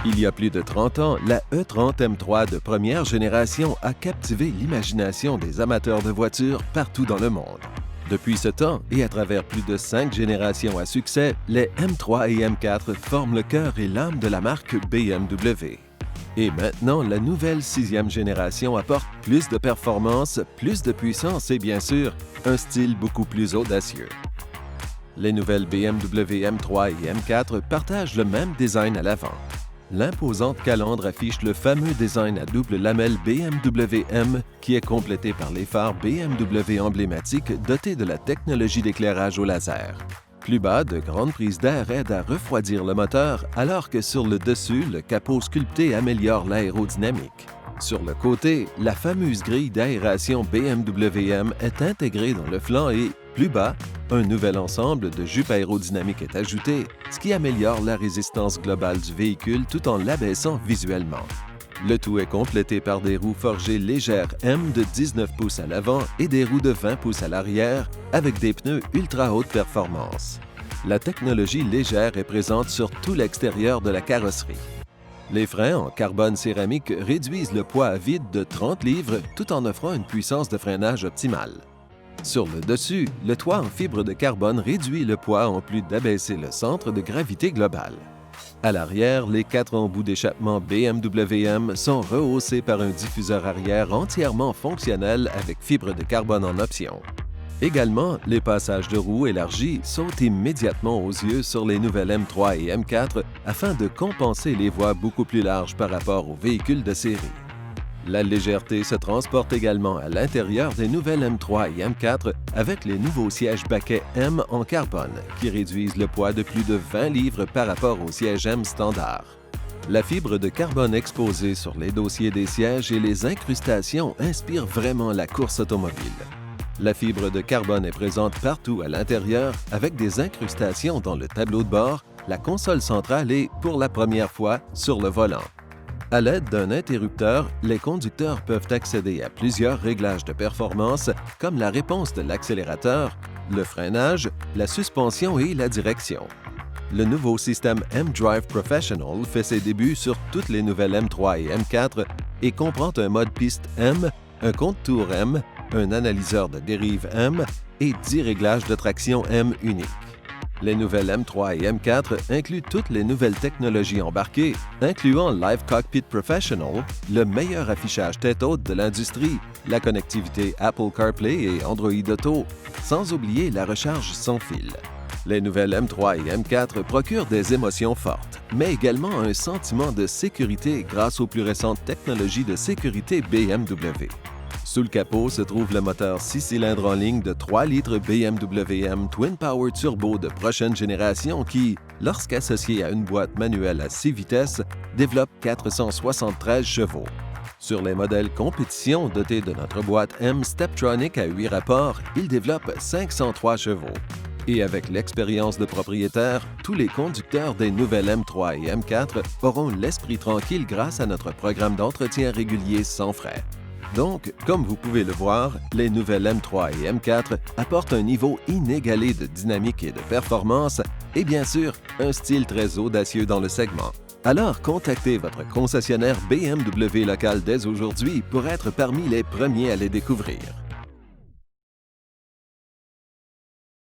Il y a plus de 30 ans, la E30 M3 de première génération a captivé l'imagination des amateurs de voitures partout dans le monde. Depuis ce temps, et à travers plus de 5 générations à succès, les M3 et M4 forment le cœur et l'âme de la marque BMW. Et maintenant, la nouvelle 6e génération apporte plus de performance, plus de puissance et bien sûr, un style beaucoup plus audacieux. Les nouvelles BMW M3 et M4 partagent le même design à l'avant. L'imposante calandre affiche le fameux design à double lamelle BMW M qui est complété par les phares BMW emblématiques dotés de la technologie d'éclairage au laser. Plus bas, de grandes prises d'air aident à refroidir le moteur, alors que sur le dessus, le capot sculpté améliore l'aérodynamique. Sur le côté, la fameuse grille d'aération BMW M est intégrée dans le flanc et, plus bas, un nouvel ensemble de jupes aérodynamiques est ajouté, ce qui améliore la résistance globale du véhicule tout en l'abaissant visuellement. Le tout est complété par des roues forgées légères M de 19 pouces à l'avant et des roues de 20 pouces à l'arrière, avec des pneus ultra haute performance. La technologie légère est présente sur tout l'extérieur de la carrosserie. Les freins en carbone céramique réduisent le poids à vide de 30 livres tout en offrant une puissance de freinage optimale. Sur le dessus, le toit en fibre de carbone réduit le poids en plus d'abaisser le centre de gravité global. À l'arrière, les 4 embouts d'échappement BMW M sont rehaussés par un diffuseur arrière entièrement fonctionnel avec fibre de carbone en option. Également, les passages de roues élargis sautent immédiatement aux yeux sur les nouvelles M3 et M4 afin de compenser les voies beaucoup plus larges par rapport aux véhicules de série. La légèreté se transporte également à l'intérieur des nouvelles M3 et M4 avec les nouveaux sièges baquets M en carbone qui réduisent le poids de plus de 20 livres par rapport aux sièges M standard. La fibre de carbone exposée sur les dossiers des sièges et les incrustations inspirent vraiment la course automobile. La fibre de carbone est présente partout à l'intérieur avec des incrustations dans le tableau de bord, la console centrale et, pour la première fois, sur le volant. À l'aide d'un interrupteur, les conducteurs peuvent accéder à plusieurs réglages de performance comme la réponse de l'accélérateur, le freinage, la suspension et la direction. Le nouveau système M-Drive Professional fait ses débuts sur toutes les nouvelles M3 et M4 et comprend un mode piste M, un compte-tours M, un analyseur de dérive M et 10 réglages de traction M uniques. Les nouvelles M3 et M4 incluent toutes les nouvelles technologies embarquées, incluant Live Cockpit Professional, le meilleur affichage tête-haute de l'industrie, la connectivité Apple CarPlay et Android Auto, sans oublier la recharge sans fil. Les nouvelles M3 et M4 procurent des émotions fortes, mais également un sentiment de sécurité grâce aux plus récentes technologies de sécurité BMW. Sous le capot se trouve le moteur 6 cylindres en ligne de 3 litres BMW M Twin Power Turbo de prochaine génération qui, lorsqu'associé à une boîte manuelle à 6 vitesses, développe 473 chevaux. Sur les modèles compétition dotés de notre boîte M Steptronic à 8 rapports, il développe 503 chevaux. Et avec l'expérience de propriétaire, tous les conducteurs des nouvelles M3 et M4 auront l'esprit tranquille grâce à notre programme d'entretien régulier sans frais. Donc, comme vous pouvez le voir, les nouvelles M3 et M4 apportent un niveau inégalé de dynamique et de performance et bien sûr, un style très audacieux dans le segment. Alors, contactez votre concessionnaire BMW local dès aujourd'hui pour être parmi les premiers à les découvrir.